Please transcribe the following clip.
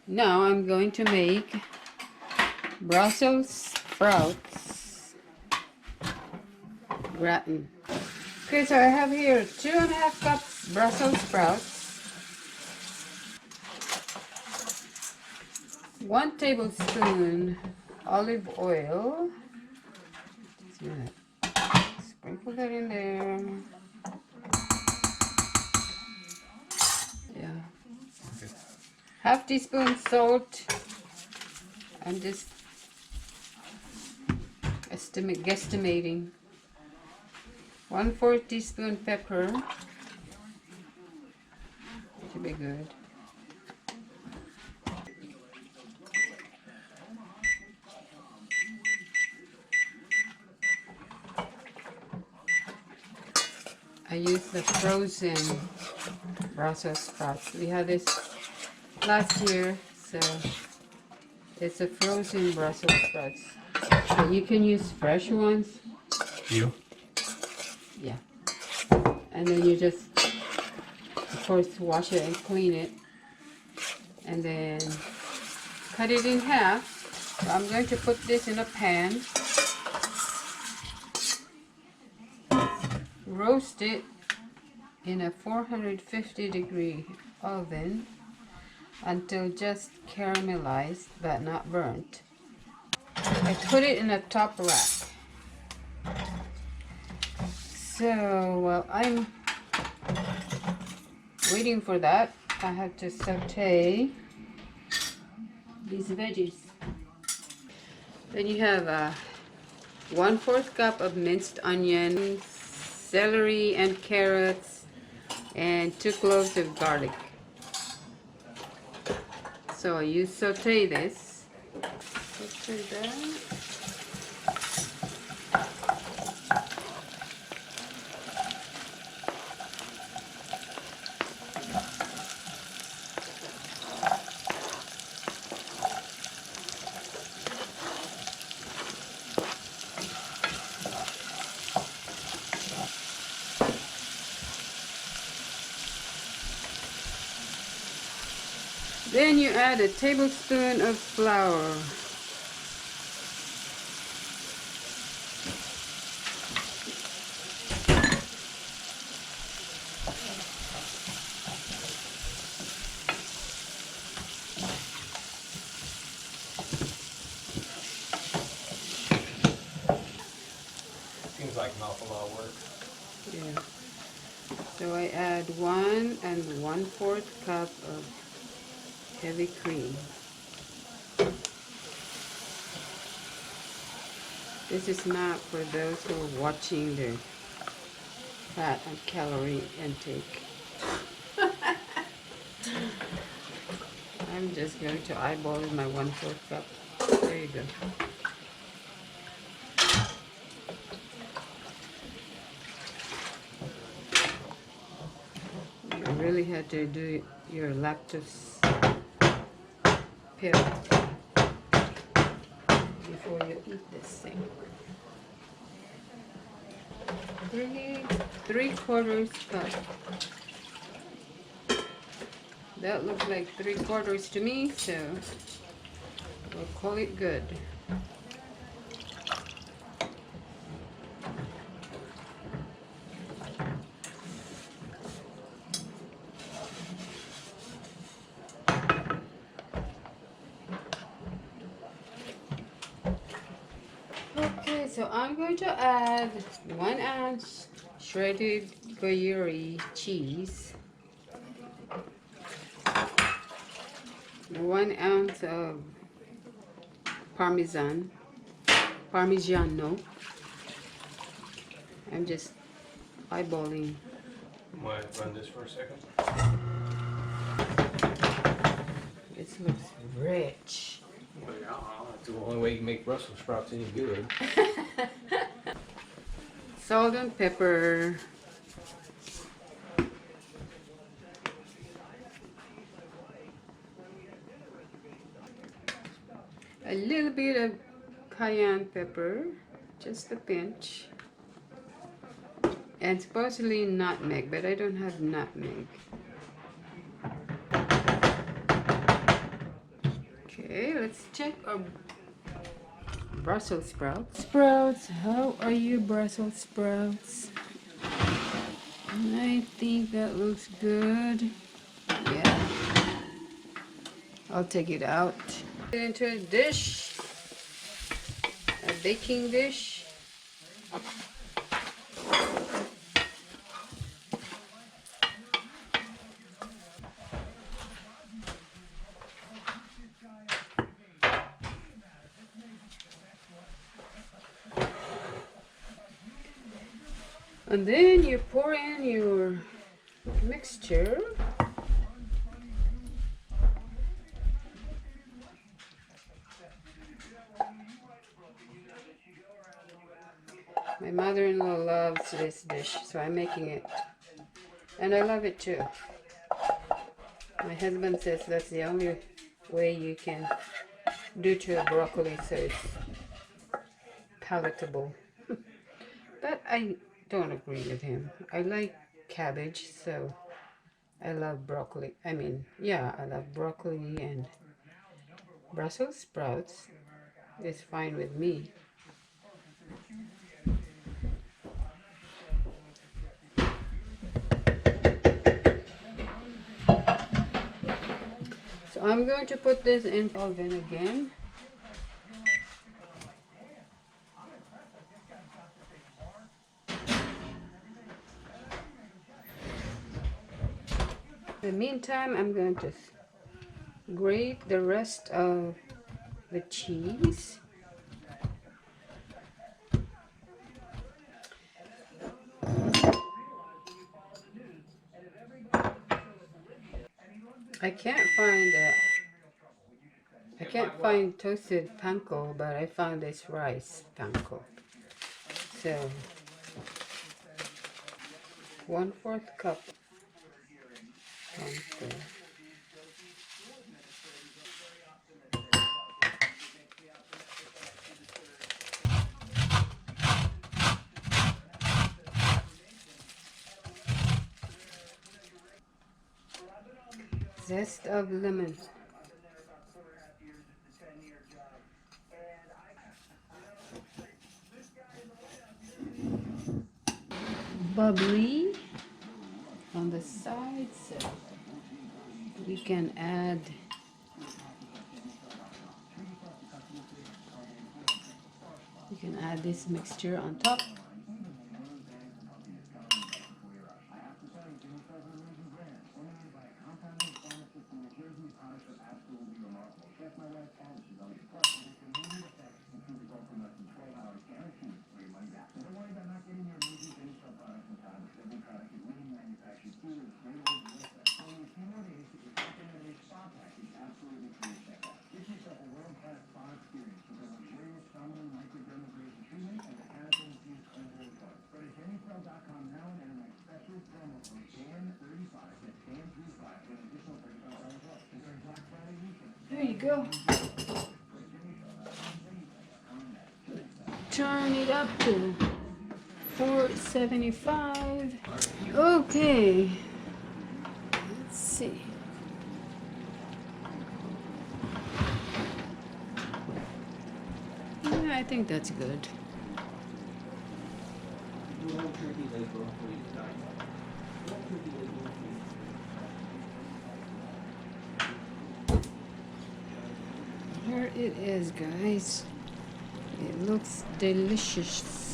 Now I'm going to make Brussels Sprouts Gratin. Okay, so I have here 2.5 cups Brussels sprouts, 1 tablespoon olive oil. Sprinkle that in there. Yeah. Half teaspoon salt. I'm just guesstimating. 1/4 teaspoon pepper. Should be good. I use the frozen Brussels sprouts. We had this last year, so it's a frozen Brussels sprouts. But you can use fresh ones. You? Yeah. And then you just, of course, wash it and clean it. And then cut it in half. So I'm going to put this in a pan. Roast it in a 450-degree oven until just caramelized but not burnt. I put it in a top rack. So while I'm waiting for that, I have to saute these veggies. Then you have 1/4 cup of minced onions, celery and carrots, and 2 cloves of garlic. So you saute this. Saute that. Then you add a tablespoon of flour. Seems like an awful lot of work. Yeah. So I add 1 1/4 cup of heavy cream. This is not for those who are watching the fat and calorie intake. I'm just going to eyeball my 1/4 cup. There you go. You really had to do your lactose pill before you eat this thing. 3/4 cup. That looks like 3/4 to me, so we'll call it good. Okay, so I'm going to add 1 ounce shredded guyere cheese, 1 ounce of parmigiano. I'm just eyeballing. Might run this for a second. This looks rich. Well, yeah, that's the only way you can make Brussels sprouts any good. Salt and pepper. A little bit of cayenne pepper, just a pinch. And supposedly nutmeg, but I don't have nutmeg. Okay, let's check our Brussels sprouts. Sprouts, how are you, Brussels sprouts? I think that looks good. Yeah, I'll take it out. Put it into a dish, a baking dish. And then you pour in your mixture. My mother-in-law loves this dish, so I'm making it. And I love it too. My husband says that's the only way you can do to a broccoli so it's palatable. But I don't agree with him. I like cabbage, so I love broccoli. I mean, yeah, I love broccoli, and Brussels sprouts is fine with me. So I'm going to put this in the oven again. In the meantime, I'm going to grate the rest of the cheese. I can't find toasted panko, but I found this rice panko. So 1/4 cup panko. Zest of lemon. Bubbly on the side, so we can add this mixture on top. There you go. Turn it up to 475. Okay. Let's see. Yeah, I think that's good. Here it is, guys. It looks delicious.